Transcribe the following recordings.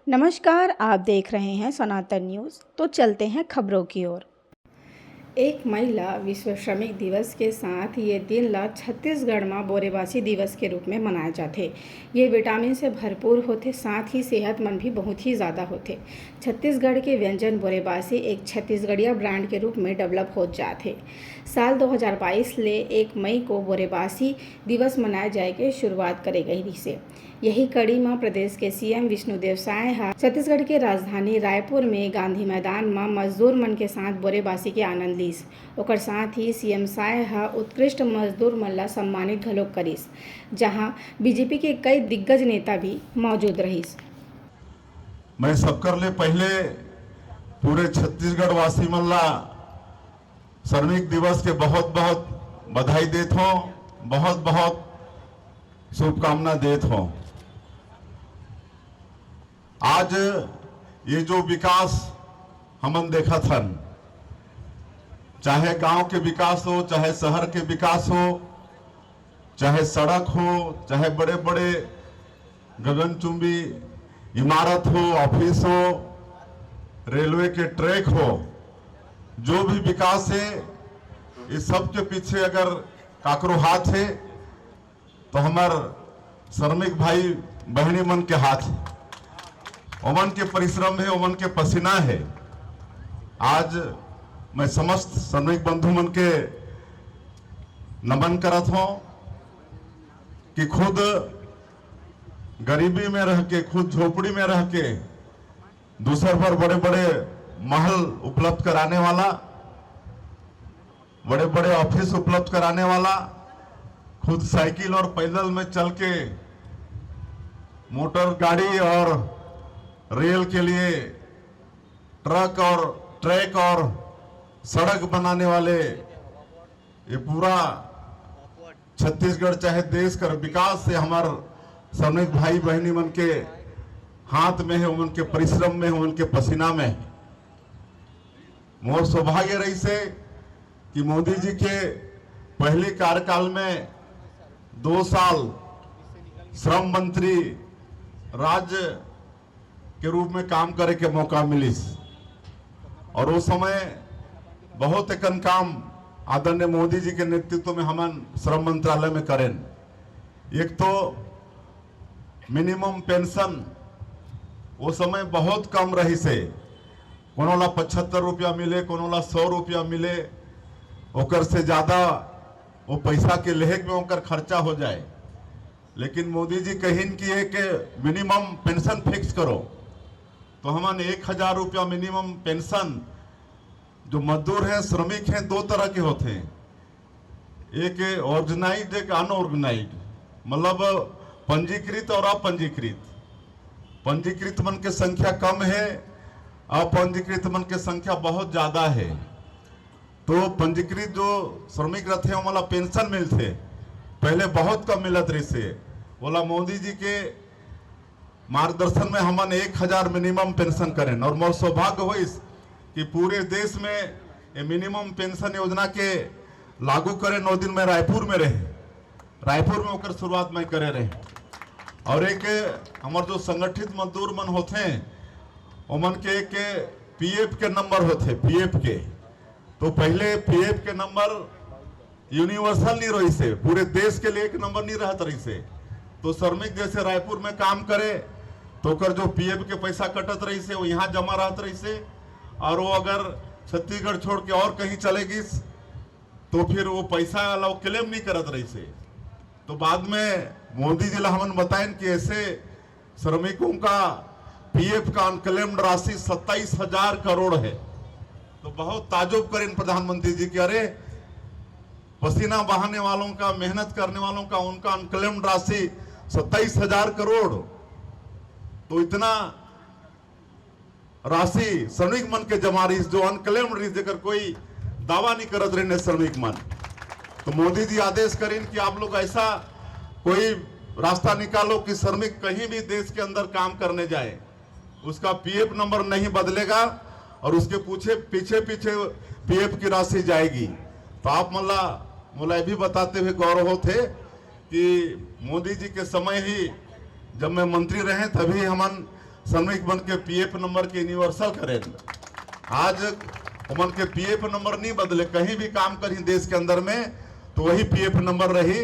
नमस्कार, आप देख रहे हैं सनातन न्यूज़। तो चलते हैं खबरों की ओर। एक महिला विश्व श्रमिक दिवस के साथ ये दिन ला छत्तीसगढ़ में बोरेबासी दिवस के रूप में मनाए जाते। ये विटामिन से भरपूर होते, साथ ही सेहतमंद भी बहुत ही ज़्यादा होते। छत्तीसगढ़ के व्यंजन बोरेबासी एक छत्तीसगढ़िया ब्रांड के रूप में डेवलप हो जाते। साल 2022 ले 1 मई को बोरेबासी दिवस मनाए जाए के शुरुआत करे गई रिसे। यही कड़ी में प्रदेश के सीएम विष्णुदेव साय छत्तीसगढ़ के राजधानी रायपुर में गांधी मैदान में मजदूर मन के साथ बोरेबासी के आनंद लीस। ओकर साथ ही सीएम साय उत्कृष्ट मजदूर मन ला सम्मानित घलोक करिस, जहां बीजेपी के कई दिग्गज नेता भी मौजूद रहिस। मैं सबकर ले पहले पूरे छत्तीसगढ़ वासी मन ला श्रमिक दिवस के बहुत बहुत बधाई देत हो, बहुत बहुत शुभकामना देत हो। आज ये जो विकास हमन देखा था, चाहे गांव के विकास हो, चाहे शहर के विकास हो, चाहे सड़क हो, चाहे बड़े बड़े गगनचुंबी इमारत हो, ऑफिस हो, रेलवे के ट्रैक हो, जो भी विकास है, इस सब के पीछे अगर काकरो हाथ है तो हमार श्रमिक भाई बहनी मन के हाथ है। ओमन के परिश्रम है, ओमन के पसीना है। आज मैं समस्त श्रमिक बंधु मन के नमन करत हूं कि खुद गरीबी में रह के, खुद झोपड़ी में रह के दूसर पर बड़े बड़े महल उपलब्ध कराने वाला, बड़े बड़े ऑफिस उपलब्ध कराने वाला, खुद साइकिल और पैदल में चल के मोटर गाड़ी और रेल के लिए ट्रक और ट्रैक और सड़क बनाने वाले, ये पूरा छत्तीसगढ़ चाहे देश का विकास से हमारे श्रमिक भाई बहनी मन के हाथ में है, उनके परिश्रम में है, उनके पसीना में है। मोर सौभाग्य रही से कि मोदी जी के पहले कार्यकाल में 2 साल श्रम मंत्री राज्य के रूप में काम करे के मौका मिलिस, और उस समय बहुत एकन काम आदरणीय मोदी जी के नेतृत्व में हमन श्रम मंत्रालय में करें। एक तो मिनिमम पेंशन वो समय बहुत कम रही से, कोनो ला 75 रुपया मिले, कोनो ला 100 रुपया मिले, ओकर से ज्यादा वो पैसा के लेहक में ओकर खर्चा हो जाए। लेकिन मोदी जी कहिन कि एक मिनिमम पेंशन फिक्स करो, तो हमन 1000 रुपया मिनिमम पेंशन, जो मजदूर हैं, श्रमिक हैं, 2 तरह के होते हैं, एक ऑर्गेनाइज्ड, एक अनऑर्गेनाइज्ड, मतलब पंजीकृत और अपंजीकृत। पंजीकृत मन के संख्या कम है, अपंजीकृत मन के संख्या बहुत ज्यादा है। तो पंजीकृत जो श्रमिक रहते हैं वाला पेंशन मिलते, पहले बहुत कम मिलत रही से, बोला मोदी जी के मार्गदर्शन में हमन 1000 मिनिमम पेंशन करें। और मोर सौभाग्य हो इस कि पूरे देश में ये मिनिमम पेंशन योजना के लागू करें। 9 दिन में रायपुर में रहे, रायपुर में होकर शुरुआत में करे रहे। और एक हमारे जो संगठित मजदूर मन होते हैं, उमन के एक पीएफ के नंबर होते, पीएफ के, तो पहले पीएफ के नंबर यूनिवर्सल नहीं रही से, पूरे देश के लिए एक नंबर नहीं रहता रही से। तो श्रमिक जैसे रायपुर में काम करे तो कर जो पीएफ के पैसा कटत रही से वो यहाँ जमा रहत रही से, और वो अगर छत्तीसगढ़ छोड़ के और कहीं चलेगी तो फिर वो पैसा वाला क्लेम नहीं करत रही से। तो बाद में मोदी जी ला हमन बताएं कि ऐसे श्रमिकों का पीएफ का अनक्लेम्ड राशि 27,000 करोड़ है। तो बहुत ताजुब करें प्रधानमंत्री जी कि अरे पसीना बहाने वालों का, मेहनत करने वालों का, उनका अनक्लेम्ड राशि 27,000 करोड़। तो इतना राशि श्रमिक मन के जमा रही, जो अनक्लेम्ड रही, जेकर कोई दावा नहीं करत रहे श्रमिक मन। तो मोदी जी आदेश करें कि आप लोग ऐसा कोई रास्ता निकालो कि श्रमिक कहीं भी देश के अंदर काम करने जाए, उसका पीएफ नंबर नहीं बदलेगा और उसके पीछे पीछे पीएफ की राशि जाएगी। तो आप मोला भी बताते हुए गौरव होते कि मोदी जी के समय ही जब मैं मंत्री रहे तभी हमन श्रमिक मन के पीएफ नंबर के यूनिवर्सल करें। आज उमन के पीएफ नंबर नहीं बदले, कहीं भी काम करी देश के अंदर में तो वही पीएफ नंबर रही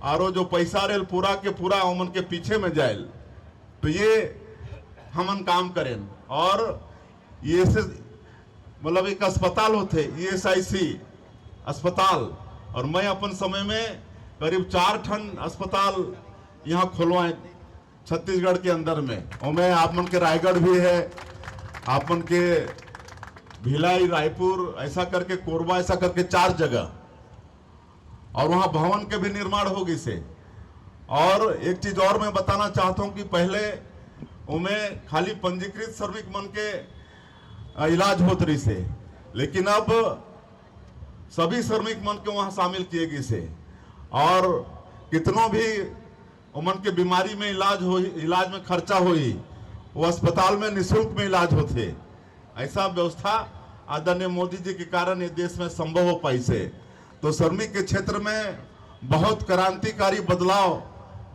और जो पैसा रेल पूरा के पूरा उमन के पीछे में जाए। तो ये हमन काम करें। और ये से मतलब एक अस्पताल होते ESIC अस्पताल, और मैं अपन समय में करीब 4 ठन अस्पताल यहाँ खुलवाए छत्तीसगढ़ के अंदर में। और मैं आप मन के रायगढ़ भी है, आप मन के भिलाई, रायपुर, ऐसा करके कोरबा, ऐसा करके 4 जगह। और वहां भवन के भी निर्माण होगी से। और एक चीज और मैं बताना चाहता हूं कि पहले उनमें खाली पंजीकृत श्रमिक मन के इलाज होत रही से, लेकिन अब सभी श्रमिक मन के वहां शामिल किए गए से। और कितनों भी उमन के बीमारी में इलाज में खर्चा हुई, वो अस्पताल में निःशुल्क में इलाज होते। ऐसा व्यवस्था आदरणीय मोदी जी के कारण ये देश में संभव हो पाई से। तो श्रमिक के क्षेत्र में बहुत क्रांतिकारी बदलाव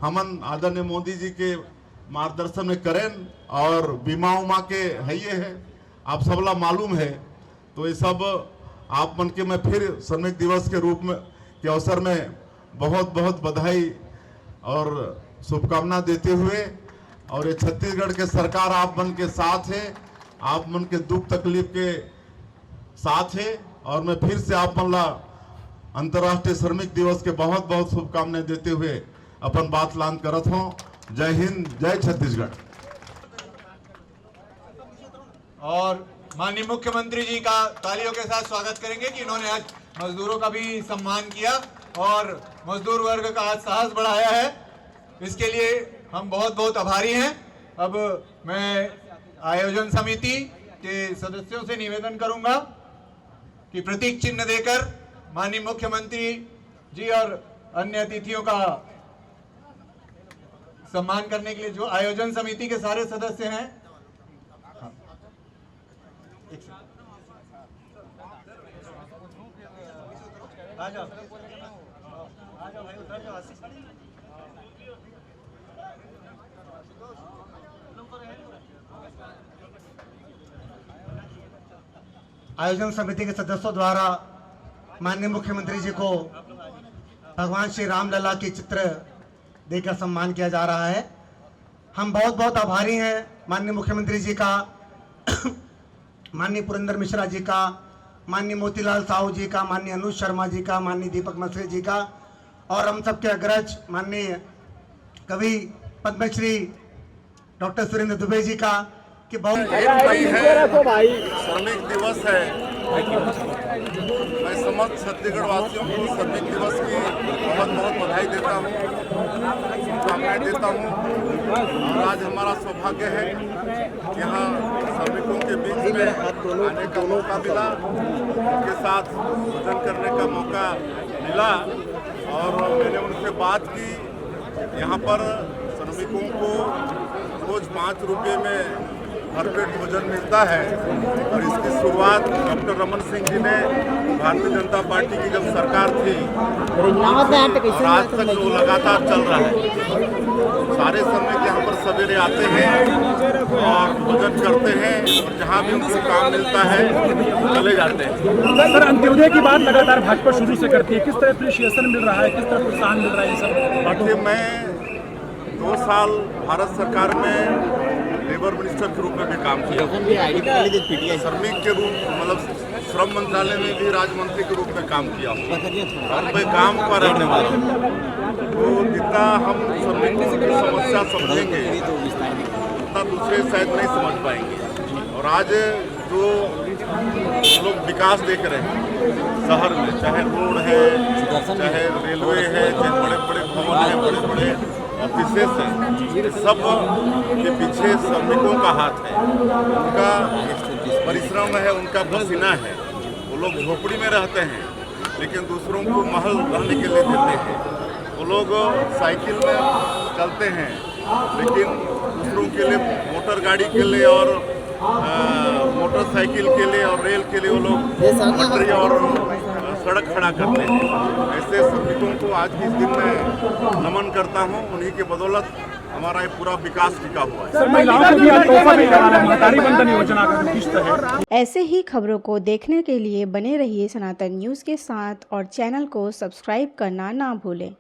हमन आदरणीय मोदी जी के मार्गदर्शन में करें। और बीमा उमा के है ये है, आप सबला मालूम है। तो ये सब आप मन के मैं फिर श्रमिक दिवस के रूप में के अवसर में बहुत बहुत बधाई और शुभकामना देते हुए, और ये छत्तीसगढ़ के सरकार आप मन के साथ है, आप मन के दुख तकलीफ के साथ है। और मैं फिर से आप मन ला अंतर्राष्ट्रीय श्रमिक दिवस के बहुत बहुत शुभकामनाएं देते हुए अपन बात लान करत हूँ। जय हिंद, जय छत्तीसगढ़। और माननीय मुख्यमंत्री जी का तालियों के साथ स्वागत करेंगे कि इन्होंने आज मजदूरों का भी सम्मान किया और मजदूर वर्ग का आज साहस बढ़ाया है। इसके लिए हम बहुत बहुत आभारी हैं। अब मैं आयोजन समिति के सदस्यों से निवेदन करूंगा कि प्रतीक चिन्ह देकर माननीय मुख्यमंत्री जी और अन्य अतिथियों का सम्मान करने के लिए जो आयोजन समिति के सारे सदस्य हैं, आ जाओ भाई, उधर जाओ। आयोजन समिति के सदस्यों द्वारा माननीय मुख्यमंत्री जी को भगवान श्री राम लला की चित्र देकर सम्मान किया जा रहा है। हम बहुत बहुत आभारी हैं माननीय मुख्यमंत्री जी का, माननीय पुरेंद्र मिश्रा जी का, माननीय मोतीलाल साहू जी का, माननीय अनुज शर्मा जी का, माननीय दीपक मसरे जी का, और हम सबके अग्रज माननीय कवि पद्मश्री डॉक्टर सुरेंद्र दुबे जी का कि बहुत श्रमिक दिवस है। मैं समस्त छत्तीसगढ़ वासियों को श्रमिक दिवस की बहुत बहुत बधाई देता हूँ, शुभकामनाएं देता हूँ। और आज हमारा सौभाग्य है यहाँ श्रमिकों के बीच में आने का मौका मिला, उनके साथ भोजन करने का मौका मिला। और मैंने उनसे बात की, यहाँ पर श्रमिकों को रोज 5 रुपये में भरपेट भोजन मिलता है। और इसकी शुरुआत डॉक्टर रमन सिंह जी ने भारतीय जनता पार्टी की जब सरकार थी, आज तक वो लगातार चल रहा है। सारे श्रमिक यहाँ पर सवेरे आते हैं और भोजन करते हैं, और जहाँ भी उनको काम मिलता है चले जाते हैं। सर, अंत्योदय की बात लगातार भाजपा शुरू से करती है, किस तरह अप्रिशिएशन मिल रहा है, किस तरह प्रोत्साहन मिल रहा है सर? देखिए, मैं 2 साल भारत सरकार में लेबर मिनिस्टर के रूप में भी काम किया, श्रमिक के रूप मतलब श्रम मंत्रालय में भी राज्य मंत्री के रूप में काम किया, और मैं काम पर रहने वाला हूँ। तो जितना हम श्रमिकों की समस्या समझेंगे उतना दूसरे शायद नहीं समझ पाएंगे। और आज जो लोग विकास देख रहे हैं शहर में, चाहे रोड है, चाहे रेलवे है, चाहे बड़े बड़े भवन है, बड़े बड़े ऑफिसेस हैं, सब के पीछे श्रमिकों का हाथ है, उनका परिश्रम है, उनका पसीना है। वो लोग झोपड़ी में रहते हैं लेकिन दूसरों को महल रहने के लिए देते हैं। वो लोग साइकिल में चलते हैं लेकिन दूसरों के लिए मोटर गाड़ी के लिए और मोटरसाइकिल के लिए और रेल के लिए वो लोग पटरी और सड़क खड़ा करते हैं। ऐसे श्रमिकों को आज के दिन में नमन करता हूँ। उन्हीं के बदौलत हमारा ये पूरा विकास टिका हुआ है। सर महिलाओं को भी आज तोहफा भी लगा रहा है, महतारी बंधन योजना का किस्त है। ऐसे ही खबरों को देखने के लिए बने रहिए सनातन न्यूज़ के साथ और चैनल को सब्सक्राइब करना ना भूलें।